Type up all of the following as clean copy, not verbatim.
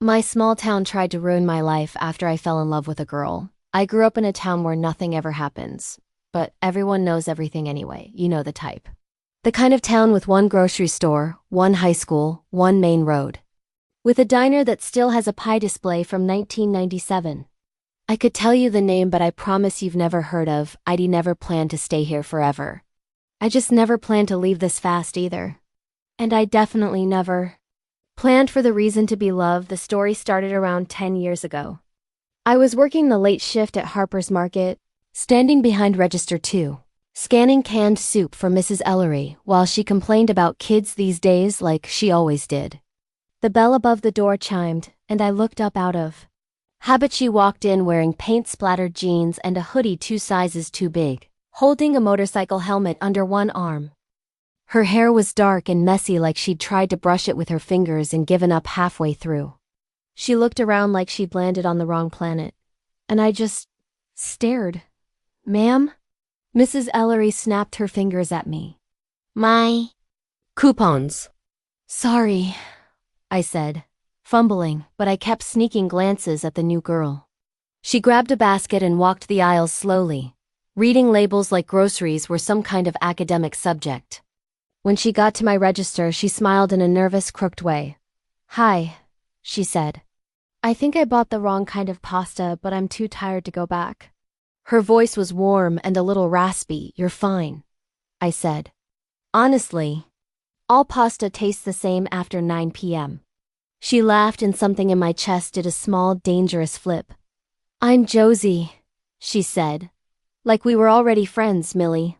My small town tried to ruin my life after I fell in love with a girl. I grew up in a town where nothing ever happens, but everyone knows everything anyway, you know the type. The kind of town with one grocery store, one high school, one main road. With a diner that still has a pie display from 1997. I could tell you the name, but I promise you've never heard of. I'd never planned to stay here forever. I just never planned to leave this fast either. And I definitely never planned for the reason to be loved. The story started around 10 years ago. I was working the late shift at Harper's Market, standing behind register 2, scanning canned soup for Mrs. Ellery while she complained about kids these days like she always did. The bell above the door chimed, and I looked up out of habit. She walked in wearing paint-splattered jeans and a hoodie 2 sizes too big, holding a motorcycle helmet under one arm. Her hair was dark and messy, like she'd tried to brush it with her fingers and given up halfway through. She looked around like she'd landed on the wrong planet, and I just stared. "Ma'am?" Mrs. Ellery snapped her fingers at me. "My coupons." "Sorry," I said, fumbling, but I kept sneaking glances at the new girl. She grabbed a basket and walked the aisles slowly, reading labels like groceries were some kind of academic subject. When she got to my register, she smiled in a nervous, crooked way. "Hi," she said. "I think I bought the wrong kind of pasta, but I'm too tired to go back." Her voice was warm and a little raspy. "You're fine," I said. "Honestly, all pasta tastes the same after 9 p.m. She laughed and something in my chest did a small, dangerous flip. "I'm Josie," she said. "Like we were already friends, Millie."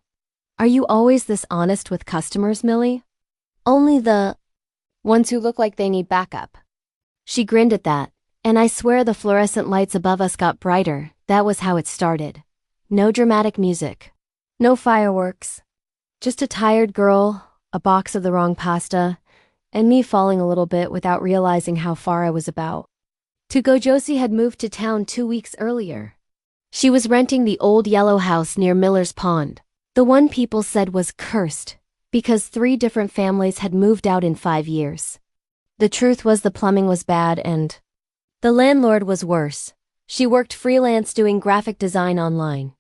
"Are you always this honest with customers, Millie?" "Only the ones who look like they need backup." She grinned at that, and I swear the fluorescent lights above us got brighter. That was how it started. No dramatic music. No fireworks. Just a tired girl, a box of the wrong pasta, and me falling a little bit without realizing how far I was about to go. Josie had moved to town 2 weeks earlier. She was renting the old yellow house near Miller's Pond. The one people said was cursed, because 3 different families had moved out in 5 years. The truth was the plumbing was bad and the landlord was worse. She worked freelance doing graphic design online,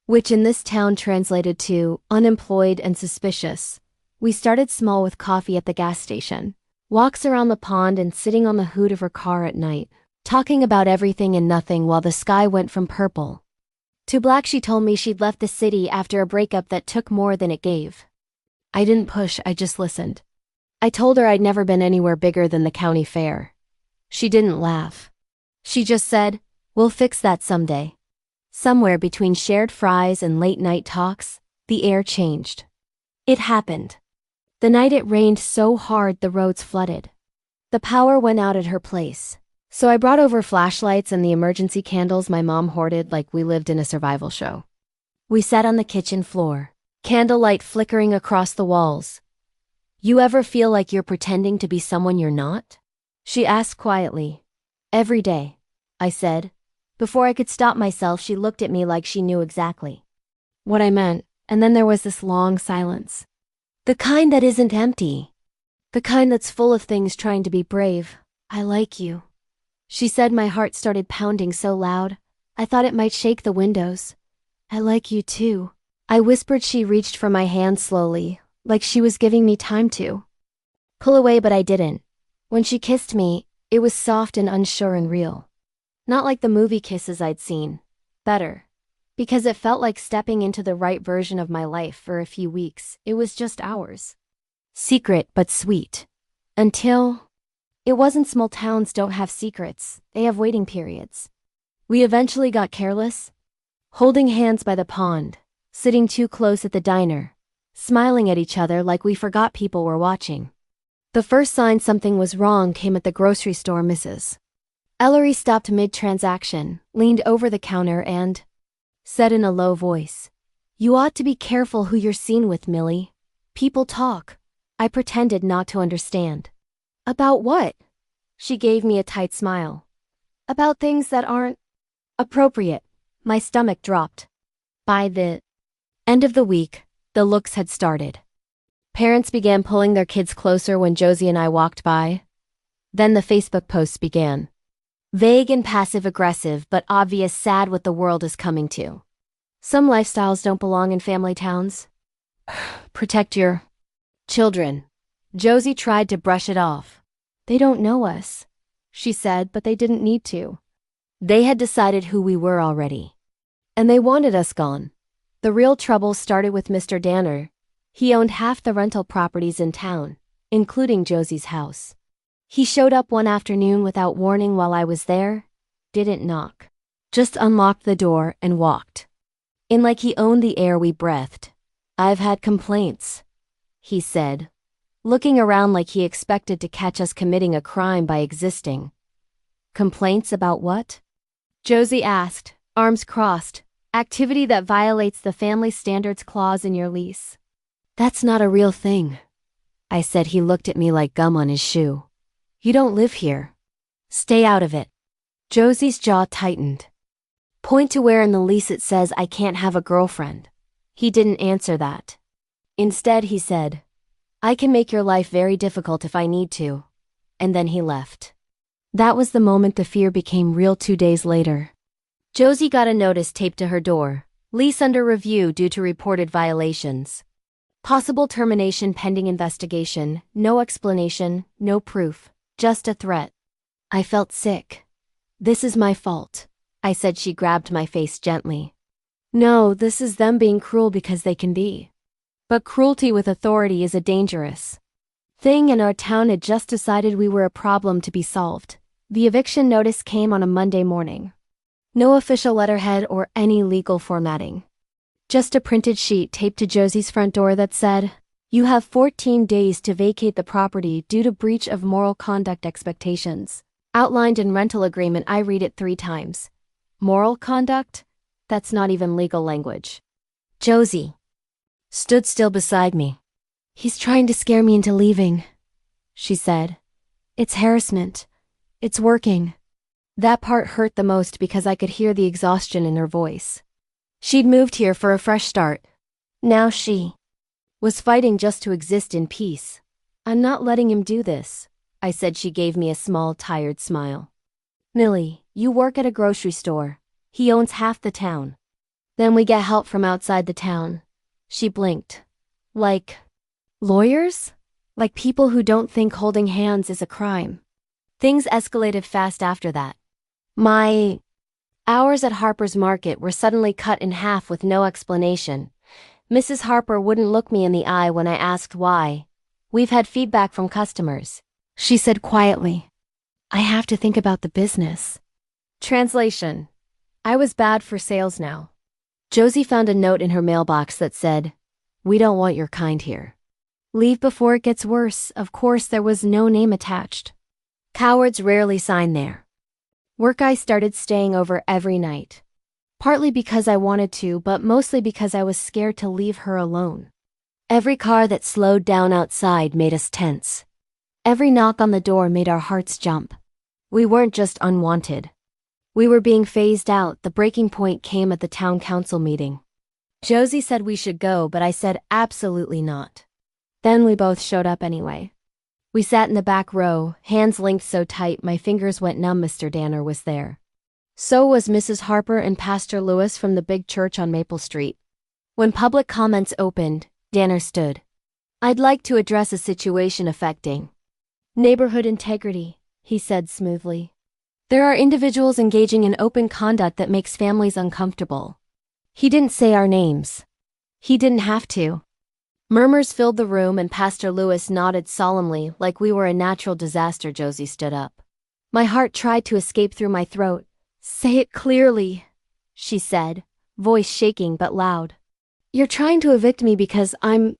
which in this town translated to unemployed and suspicious. We started small with coffee at the gas station, walks around the pond, and sitting on the hood of her car at night, talking about everything and nothing while the sky went from purple to black. She told me she'd left the city after a breakup that took more than it gave. I didn't push, I just listened. I told her I'd never been anywhere bigger than the county fair. She didn't laugh. She just said, "We'll fix that someday." Somewhere between shared fries and late-night talks, the air changed. It happened. The night it rained so hard the roads flooded. The power went out at her place. So I brought over flashlights and the emergency candles my mom hoarded like we lived in a survival show. We sat on the kitchen floor, candlelight flickering across the walls. "You ever feel like you're pretending to be someone you're not?" she asked quietly. "Every day," I said. Before I could stop myself, she looked at me like she knew exactly what I meant, and then there was this long silence. The kind that isn't empty. The kind that's full of things trying to be brave. "I like you," she said. My heart started pounding so loud, I thought it might shake the windows. "I like you too," I whispered. She reached for my hand slowly, like she was giving me time to pull away, but I didn't. When she kissed me, it was soft and unsure and real. Not like the movie kisses I'd seen. Better. Because it felt like stepping into the right version of my life for a few weeks. It was just ours. Secret but sweet. Until it wasn't. Small towns don't have secrets, they have waiting periods. We eventually got careless, holding hands by the pond, sitting too close at the diner, smiling at each other like we forgot people were watching. The first sign something was wrong came at the grocery store. Mrs. Ellery stopped mid-transaction, leaned over the counter and said in a low voice, "You ought to be careful who you're seen with, Millie. People talk." I pretended not to understand. "About what?" She gave me a tight smile. "About things that aren't appropriate." My stomach dropped. By the end of the week, the looks had started. Parents began pulling their kids closer when Josie and I walked by. Then the Facebook posts began. Vague and passive-aggressive, but obvious sad what the world is coming to. Some lifestyles don't belong in family towns. Protect your children. Josie tried to brush it off. They don't know us, she said, but they didn't need to. They had decided who we were already. And they wanted us gone. The real trouble started with Mr. Danner. He owned half the rental properties in town, including Josie's house. He showed up one afternoon without warning while I was there, didn't knock, just unlocked the door and walked in like he owned the air we breathed. I've had complaints, he said, looking around like he expected to catch us committing a crime by existing. Complaints about what? Josie asked, arms crossed. Activity that violates the family standards clause in your lease. That's not a real thing, I said. He looked at me like gum on his shoe. You don't live here. Stay out of it. Josie's jaw tightened. Point to where in the lease it says I can't have a girlfriend. He didn't answer that. Instead, he said, I can make your life very difficult if I need to. And then he left. That was the moment the fear became real. 2 days later. Josie got a notice taped to her door. Lease under review due to reported violations. Possible termination pending investigation. No explanation, no proof. Just a threat. I felt sick. This is my fault, I said. She grabbed my face gently. No, this is them being cruel because they can be. But cruelty with authority is a dangerous thing, and our town had just decided we were a problem to be solved. The eviction notice came on a Monday morning. No official letterhead or any legal formatting. Just a printed sheet taped to Josie's front door that said, You have 14 days to vacate the property due to breach of moral conduct expectations. Outlined in rental agreement. I read it 3 times. Moral conduct? That's not even legal language. Josie stood still beside me. He's trying to scare me into leaving, she said. It's harassment. It's working. That part hurt the most because I could hear the exhaustion in her voice. She'd moved here for a fresh start. Now she was fighting just to exist in peace. I'm not letting him do this, I said. She gave me a small, tired smile. Millie, you work at a grocery store. He owns half the town. Then we get help from outside the town. She blinked. Like lawyers? Like people who don't think holding hands is a crime. Things escalated fast after that. My hours at Harper's Market were suddenly cut in half with no explanation. Mrs. Harper wouldn't look me in the eye when I asked why. We've had feedback from customers, she said quietly. I have to think about the business. Translation. I was bad for sales now. Josie found a note in her mailbox that said, We don't want your kind here. Leave before it gets worse. Of course, there was no name attached. Cowards rarely sign there. Work. I started staying over every night. Partly because I wanted to, but mostly because I was scared to leave her alone. Every car that slowed down outside made us tense. Every knock on the door made our hearts jump. We weren't just unwanted. We were being phased out. The breaking point came at the town council meeting. Josie said we should go, but I said absolutely not. Then we both showed up anyway. We sat in the back row, hands linked so tight my fingers went numb. Mr. Danner was there. So was Mrs. Harper and Pastor Lewis from the big church on Maple Street. When public comments opened, Danner stood. I'd like to address a situation affecting neighborhood integrity, he said smoothly. There are individuals engaging in open conduct that makes families uncomfortable. He didn't say our names. He didn't have to. Murmurs filled the room and Pastor Lewis nodded solemnly like we were a natural disaster. Josie stood up. My heart tried to escape through my throat. Say it clearly, she said, voice shaking but loud. You're trying to evict me because I'm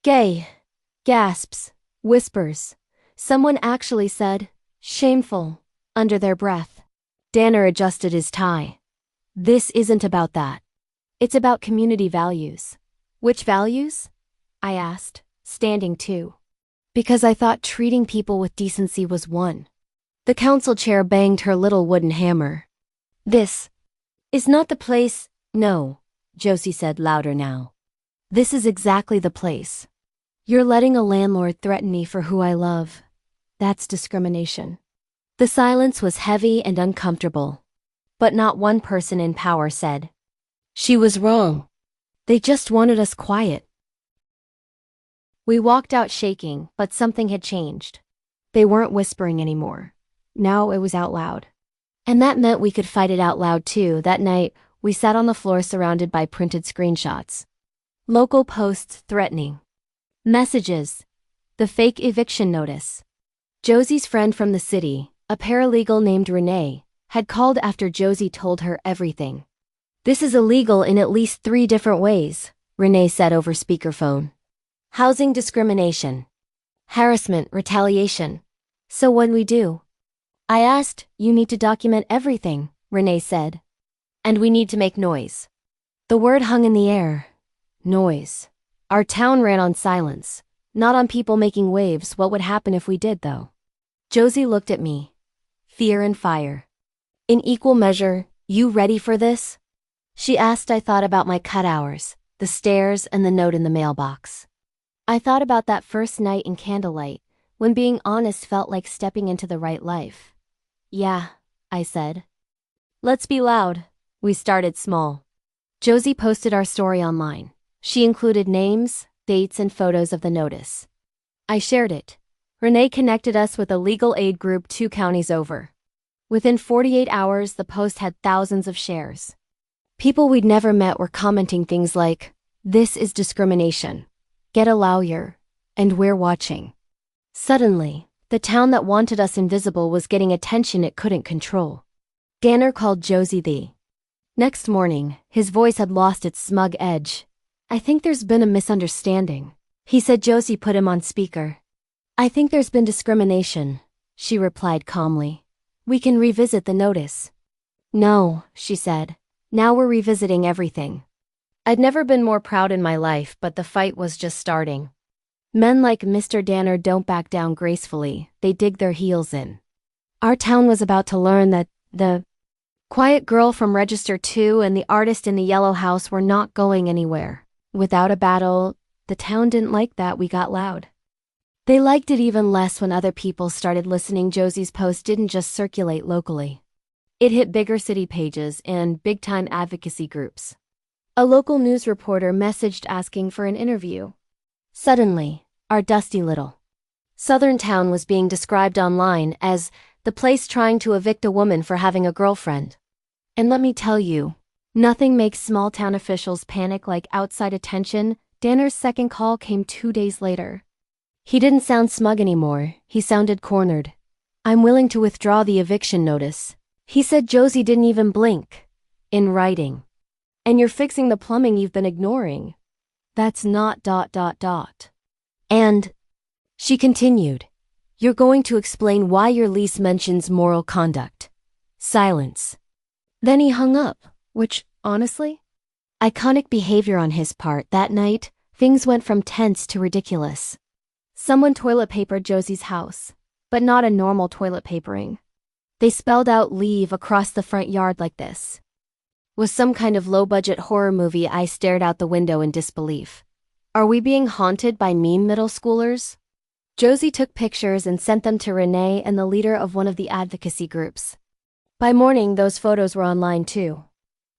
gay. Gasps, whispers. Someone actually said, shameful, under their breath. Danner adjusted his tie. This isn't about that. It's about community values. Which values? I asked, standing too. Because I thought treating people with decency was one. The council chair banged her little wooden hammer. This is not the place. No, Josie said louder now. This is exactly the place. You're letting a landlord threaten me for who I love. That's discrimination. The silence was heavy and uncomfortable. But not one person in power said, "She was wrong." They just wanted us quiet. We walked out shaking, but something had changed. They weren't whispering anymore. Now it was out loud. And that meant we could fight it out loud too. That night, we sat on the floor surrounded by printed screenshots. Local posts threatening. Messages. The fake eviction notice. Josie's friend from the city, a paralegal named Renee, had called after Josie told her everything. "This is illegal in at least 3 different ways," Renee said over speakerphone. Housing discrimination. Harassment, retaliation. So what'd we do? I asked. "You need to document everything," Renee said. "And we need to make noise." The word hung in the air. Noise. Our town ran on silence, not on people making waves. What would happen if we did, though? Josie looked at me. Fear and fire. In equal measure. "You ready for this?" She asked. I thought about my cut hours, the stairs, and the note in the mailbox. I thought about that first night in candlelight, when being honest felt like stepping into the right life. "Yeah," I said. "Let's be loud." We started small. Josie posted our story online. She included names, dates, and photos of the notice. I shared it. Renee connected us with a legal aid group 2 counties over. Within 48 hours, the post had thousands of shares. People we'd never met were commenting things like, "This is discrimination. Get a lawyer," and "We're watching." Suddenly, the town that wanted us invisible was getting attention it couldn't control. Danner called Josie the. Next morning, his voice had lost its smug edge. "I think there's been a misunderstanding," he said. Josie put him on speaker. "I think there's been discrimination," she replied calmly. "We can revisit the notice." "No," she said. "Now we're revisiting everything." I'd never been more proud in my life, but the fight was just starting. Men like Mr. Danner don't back down gracefully, they dig their heels in. Our town was about to learn that the quiet girl from Register 2 and the artist in the yellow house were not going anywhere. Without a battle, the town didn't like that. We got loud. They liked it even less when other people started listening. Josie's post didn't just circulate locally. It hit bigger city pages and big-time advocacy groups. A local news reporter messaged asking for an interview. Suddenly, our dusty little southern town was being described online as the place trying to evict a woman for having a girlfriend. And let me tell you, nothing makes small-town officials panic like outside attention. Danner's second call came 2 days later. He didn't sound smug anymore, he sounded cornered. "I'm willing to withdraw the eviction notice," he said. Josie didn't even blink. "In writing. And you're fixing the plumbing you've been ignoring. That's not ... And," she continued, "you're going to explain why your lease mentions moral conduct." Silence. Then he hung up, which, honestly, iconic behavior on his part. That night, things went from tense to ridiculous. Someone toilet papered Josie's house, but not a normal toilet papering. They spelled out "leave" across the front yard like this. Was some kind of low-budget horror movie. I stared out the window in disbelief. Are we being haunted by mean middle schoolers? Josie took pictures and sent them to Renee and the leader of one of the advocacy groups. By morning, those photos were online too.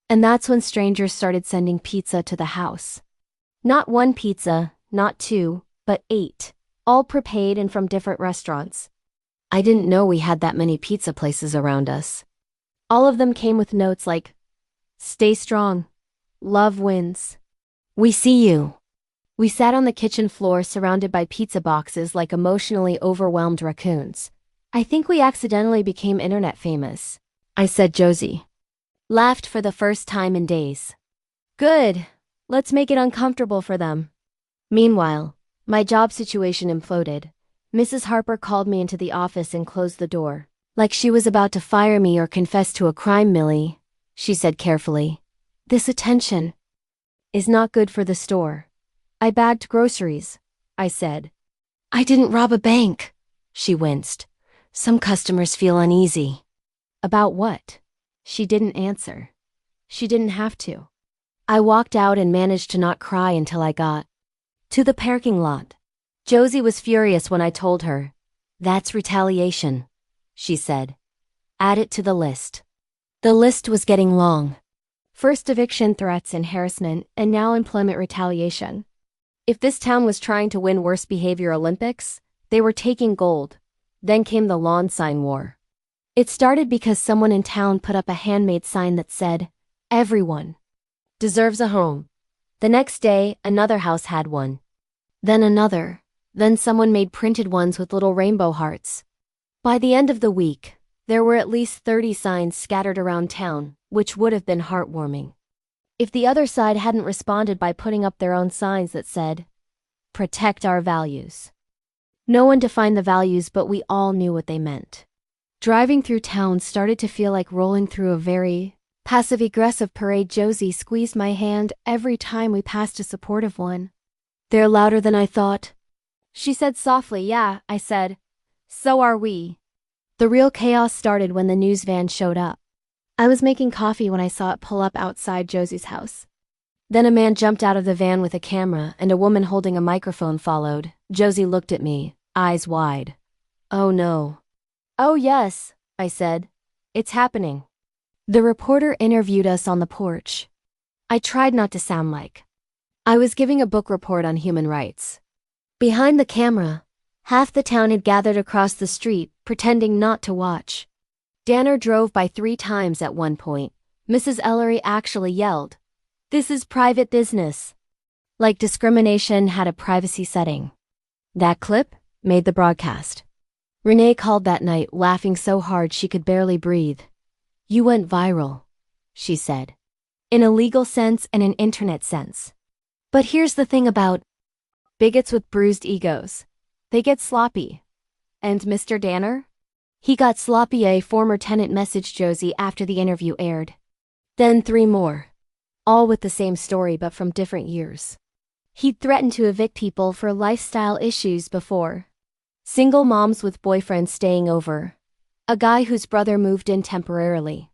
And that's when strangers started sending pizza to the house. Not 1 pizza, not 2, but 8, all prepaid and from different restaurants. I didn't know we had that many pizza places around us. All of them came with notes like, "Stay strong. Love wins. We see you." We sat on the kitchen floor surrounded by pizza boxes like emotionally overwhelmed raccoons. "I think we accidentally became internet famous," I said. Josie laughed for the first time in days. "Good. Let's make it uncomfortable for them." Meanwhile, my job situation imploded. Mrs. Harper called me into the office and closed the door. "Like she was about to fire me or confess to a crime, Millie," she said carefully. "This attention is not good for the store." "I bagged groceries," I said. "I didn't rob a bank," she winced. "Some customers feel uneasy." "About what?" She didn't answer. She didn't have to. I walked out and managed to not cry until I got to the parking lot. Josie was furious when I told her, That's retaliation, she said. Add it to the list. The list was getting long. First eviction threats and harassment, and now employment retaliation. If this town was trying to win worst behavior Olympics, they were taking gold. Then came the lawn sign war. It started because someone in town put up a handmade sign that said, "Everyone deserves a home." The next day, another house had one. Then another. Then someone made printed ones with little rainbow hearts. By the end of the week, there were at least 30 signs scattered around town, which would have been heartwarming. If the other side hadn't responded by putting up their own signs that said, "Protect our values." No one defined the values, but we all knew what they meant. Driving through town started to feel like rolling through a very passive-aggressive parade. Josie squeezed my hand every time we passed a supportive one. "They're louder than I thought," she said softly. "Yeah," I said. "So are we." The real chaos started when the news van showed up. I was making coffee when I saw it pull up outside Josie's house. Then a man jumped out of the van with a camera, and a woman holding a microphone followed. Josie looked at me, eyes wide. "Oh no." "Oh yes," I said. "It's happening." The reporter interviewed us on the porch. I tried not to sound like I was giving a book report on human rights. Behind the camera, half the town had gathered across the street, pretending not to watch. Danner drove by 3 times at one point. Mrs. Ellery actually yelled, "This is private business." Like discrimination had a privacy setting. That clip made the broadcast. Renee called that night, laughing so hard she could barely breathe. "You went viral," she said. "In a legal sense and an internet sense. But here's the thing about bigots with bruised egos. They get sloppy. And Mr. Danner? He got sloppy," a former tenant messaged Josie after the interview aired. Then 3 more. All with the same story but from different years. He'd threatened to evict people for lifestyle issues before. Single moms with boyfriends staying over. A guy whose brother moved in temporarily.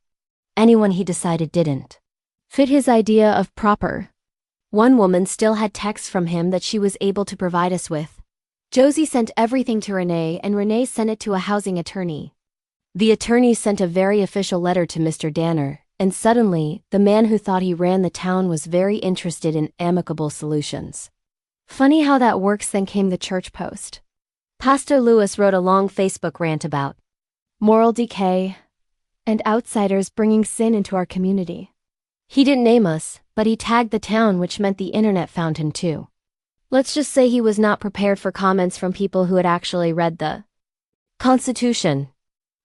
Anyone he decided didn't fit his idea of proper. One woman still had texts from him that she was able to provide us with. Josie sent everything to Renee, and Renee sent it to a housing attorney. The attorney sent a very official letter to Mr. Danner, and suddenly, the man who thought he ran the town was very interested in amicable solutions. Funny how that works. Then came the church post. Pastor Lewis wrote a long Facebook rant about moral decay and outsiders bringing sin into our community. He didn't name us, but he tagged the town, which meant the internet found him too. Let's just say he was not prepared for comments from people who had actually read the Constitution.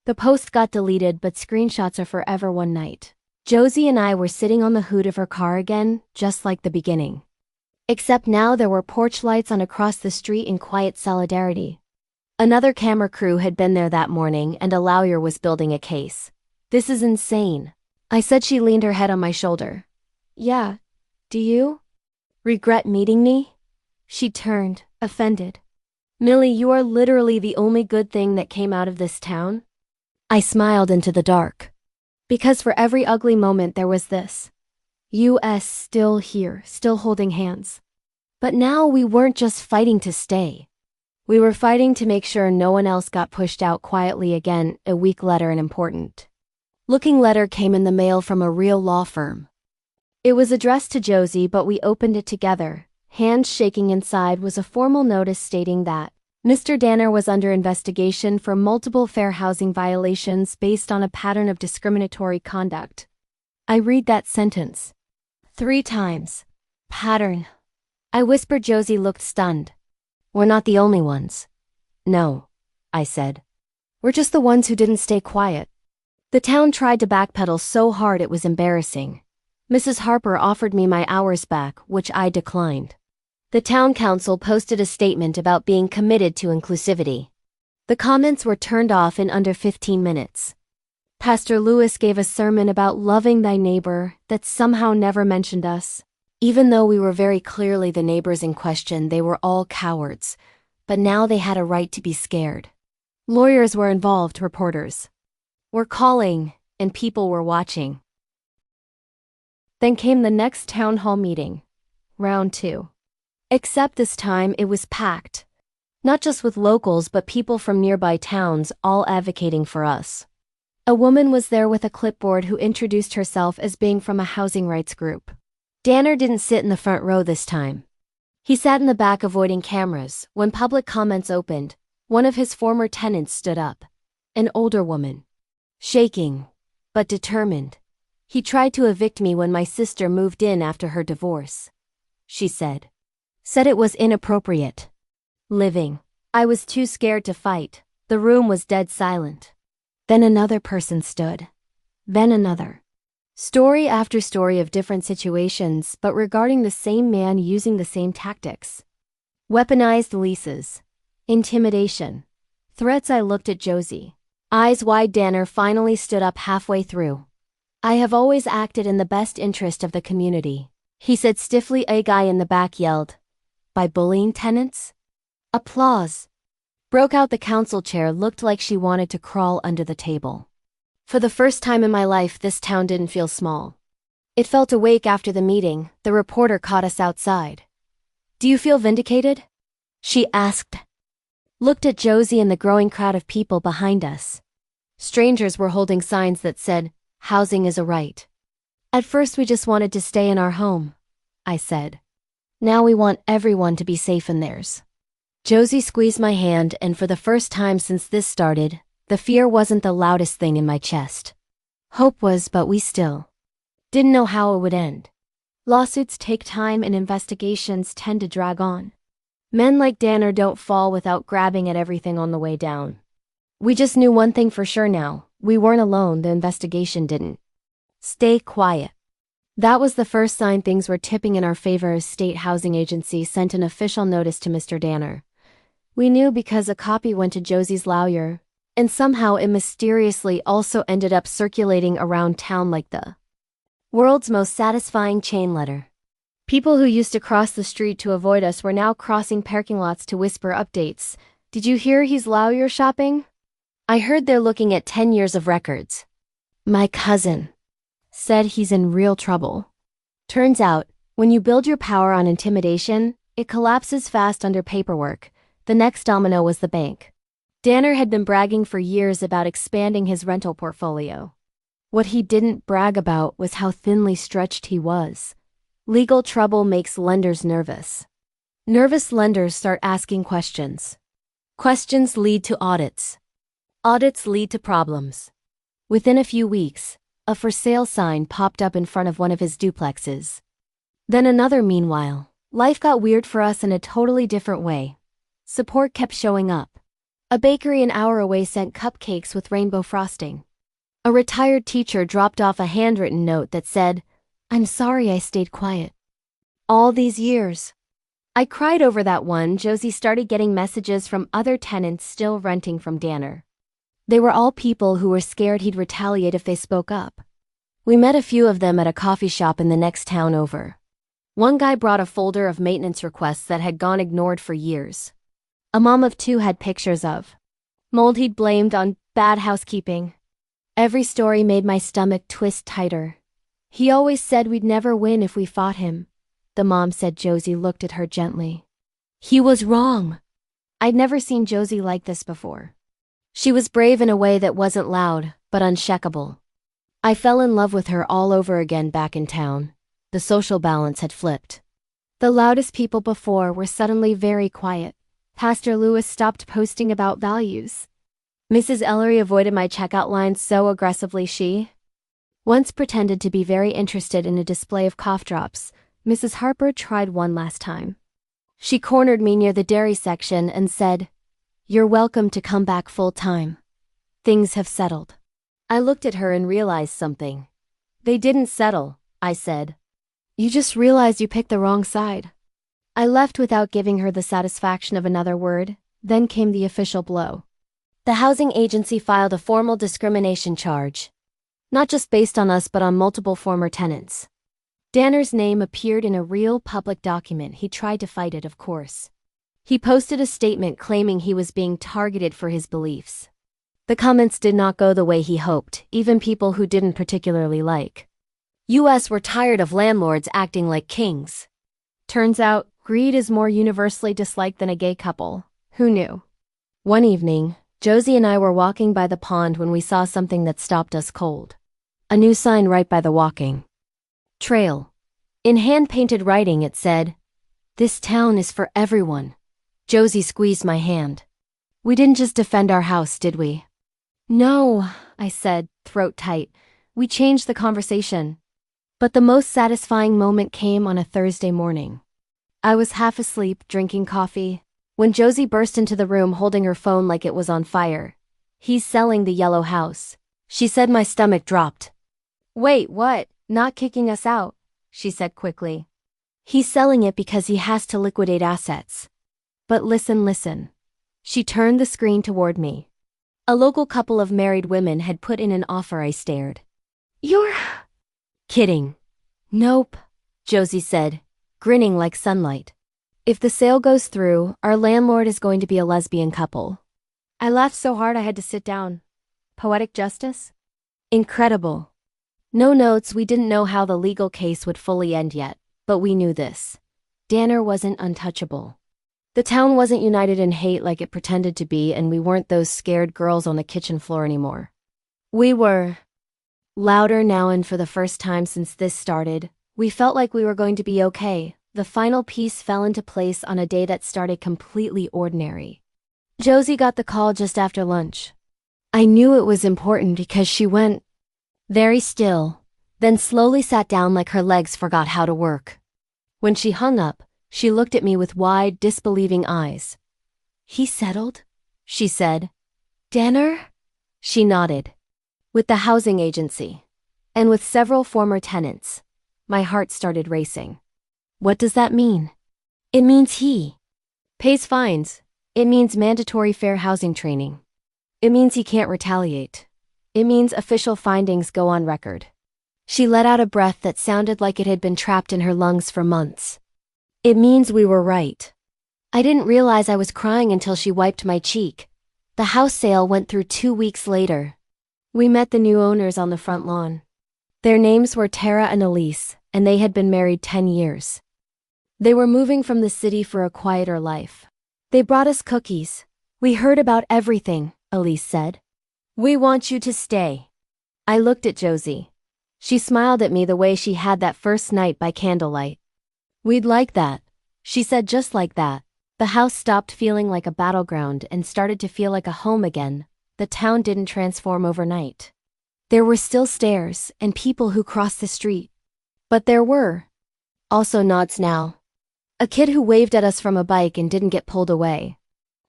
The post got deleted, but screenshots are forever. One night, Josie and I were sitting on the hood of her car again, just like the beginning. Except now there were porch lights on across the street in quiet solidarity. Another camera crew had been there that morning, and a lawyer was building a case. "This is insane," I said. She leaned her head on my shoulder. "Yeah. Do you regret meeting me?" She turned, offended. "Millie, you are literally the only good thing that came out of this town." I smiled into the dark. Because for every ugly moment there was this. US still here, still holding hands. But now we weren't just fighting to stay. We were fighting to make sure no one else got pushed out quietly again. A week later, an important looking letter came in the mail from a real law firm. It was addressed to Josie, but we opened it together. Hands shaking. Inside was a formal notice stating that Mr. Danner was under investigation for multiple fair housing violations based on a pattern of discriminatory conduct. I read that sentence 3 times. Pattern. I whispered. Josie looked stunned. "We're not the only ones." "No," I said. "We're just the ones who didn't stay quiet." The town tried to backpedal so hard it was embarrassing. Mrs. Harper offered me my hours back, which I declined. The town council posted a statement about being committed to inclusivity. The comments were turned off in under 15 minutes. Pastor Lewis gave a sermon about loving thy neighbor that somehow never mentioned us. Even though we were very clearly the neighbors in question, they were all cowards. But now they had a right to be scared. Lawyers were involved, reporters were calling, and people were watching. Then came the next town hall meeting. Round 2. Except this time it was packed. Not just with locals but people from nearby towns, all advocating for us. A woman was there with a clipboard who introduced herself as being from a housing rights group. Danner didn't sit in the front row this time. He sat in the back avoiding cameras. When public comments opened, one of his former tenants stood up. An older woman. Shaking, but determined. He tried to evict me when my sister moved in after her divorce. She said. Said it was inappropriate. Living. I was too scared to fight. The room was dead silent. Then another person stood. Then another. Story after story of different situations, but regarding the same man using the same tactics. Weaponized leases. Intimidation. Threats. I looked at Josie. Eyes wide. Danner finally stood up halfway through. I have always acted in the best interest of the community, he said stiffly. A guy in the back yelled. By bullying tenants? Applause. Broke out. The council chair looked like she wanted to crawl under the table. For the first time in my life, this town didn't feel small. It felt awake. After the meeting, the reporter caught us outside. Do you feel vindicated? She asked. Looked at Josie and the growing crowd of people behind us. Strangers were holding signs that said, housing is a right. At first we just wanted to stay in our home, I said. Now we want everyone to be safe in theirs. Josie squeezed my hand, and for the first time since this started, the fear wasn't the loudest thing in my chest. Hope was, but we still didn't know how it would end. Lawsuits take time and investigations tend to drag on. Men like Danner don't fall without grabbing at everything on the way down. We just knew one thing for sure now. We weren't alone. The investigation didn't stay quiet. That was the first sign things were tipping in our favor as state housing agency sent an official notice to Mr. Danner. We knew because a copy went to Josie's lawyer, and somehow it mysteriously also ended up circulating around town like the world's most satisfying chain letter. People who used to cross the street to avoid us were now crossing parking lots to whisper updates. Did you hear he's lawyer shopping? I heard they're looking at 10 years of records. My cousin said he's in real trouble. Turns out, when you build your power on intimidation, it collapses fast under paperwork. The next domino was the bank. Danner had been bragging for years about expanding his rental portfolio. What he didn't brag about was how thinly stretched he was. Legal trouble makes lenders nervous. Nervous lenders start asking questions. Questions lead to audits. Audits lead to problems. Within a few weeks, a for sale sign popped up in front of one of his duplexes. Then another. Meanwhile, life got weird for us in a totally different way. Support kept showing up. A bakery an hour away sent cupcakes with rainbow frosting. A retired teacher dropped off a handwritten note that said, I'm sorry I stayed quiet all these years. I cried over that one. Josie started getting messages from other tenants still renting from Danner. They were all people who were scared he'd retaliate if they spoke up. We met a few of them at a coffee shop in the next town over. One guy brought a folder of maintenance requests that had gone ignored for years. A mom of two had pictures of mold he'd blamed on bad housekeeping. Every story made my stomach twist tighter. He always said we'd never win if we fought him, the mom said. Josie looked at her gently. He was wrong. I'd never seen Josie like this before. She was brave in a way that wasn't loud, but unshakable. I fell in love with her all over again back in town. The social balance had flipped. The loudest people before were suddenly very quiet. Pastor Lewis stopped posting about values. Mrs. Ellery avoided my checkout lines so aggressively she once pretended to be very interested in a display of cough drops. Mrs. Harper tried one last time. She cornered me near the dairy section and said, You're welcome to come back full time. Things have settled. I looked at her and realized something. They didn't settle, I said. You just realized you picked the wrong side. I left without giving her the satisfaction of another word. Then came the official blow. The housing agency filed a formal discrimination charge. Not just based on us but on multiple former tenants. Danner's name appeared in a real public document. He tried to fight it, of course. He posted a statement claiming he was being targeted for his beliefs. The comments did not go the way he hoped, even people who didn't particularly like US were tired of landlords acting like kings. Turns out, greed is more universally disliked than a gay couple Who knew? One evening, Josie and I were walking by the pond when we saw something that stopped us cold. A new sign right by the walking trail. In hand-painted writing it said, "This town is for everyone." Josie squeezed my hand. "We didn't just defend our house, did we?" "No," I said, throat tight. "We changed the conversation." But the most satisfying moment came on a Thursday morning. I was half asleep, drinking coffee, when Josie burst into the room holding her phone like it was on fire. "He's selling the yellow house," she said. My stomach dropped. "Wait, what? Not kicking us out," she said quickly. "He's selling it because he has to liquidate assets." But listen. She turned the screen toward me. A local couple of married women had put in an offer. I stared. "You're kidding." "Nope," Josie said, grinning like sunlight. "If the sale goes through, our landlord is going to be a lesbian couple." I laughed so hard I had to sit down. Poetic justice? Incredible. No notes. We didn't know how the legal case would fully end yet, but we knew this. Danner wasn't untouchable. The town wasn't united in hate like it pretended to be, and we weren't those scared girls on the kitchen floor anymore. We were louder now, and for the first time since this started, we felt like we were going to be okay. The final piece fell into place on a day that started completely ordinary. Josie got the call just after lunch. I knew it was important because she went very still, then slowly sat down like her legs forgot how to work. When she hung up, she looked at me with wide, disbelieving eyes. "He settled?" she said. "Danner?" She nodded. "With the housing agency. And with several former tenants." My heart started racing. "What does that mean?" "It means he pays fines. It means mandatory fair housing training. It means he can't retaliate. It means official findings go on record." She let out a breath that sounded like it had been trapped in her lungs for months. "It means we were right." I didn't realize I was crying until she wiped my cheek. The house sale went through 2 weeks later. We met the new owners on the front lawn. Their names were Tara and Elise, and they had been married 10 years. They were moving from the city for a quieter life. "They brought us cookies. We heard about everything," Elise said. "We want you to stay." I looked at Josie. She smiled at me the way she had that first night by candlelight. "We'd like that," she said, just like that. The house stopped feeling like a battleground and started to feel like a home again. The town didn't transform overnight. There were still stairs and people who crossed the street. But there were also nods now. A kid who waved at us from a bike and didn't get pulled away.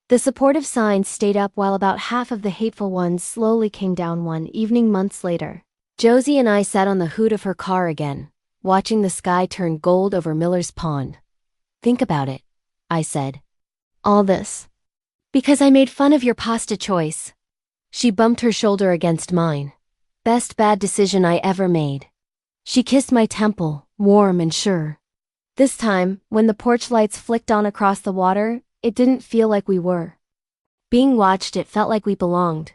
The supportive signs stayed up while about half of the hateful ones slowly came down. One evening months later, Josie and I sat on the hood of her car again, watching the sky turn gold over Miller's Pond. "Think about it," I said. "All this because I made fun of your pasta choice." She bumped her shoulder against mine. "Best bad decision I ever made." She kissed my temple, warm and sure. This time, when the porch lights flicked on across the water, it didn't feel like we were being watched. It felt like we belonged.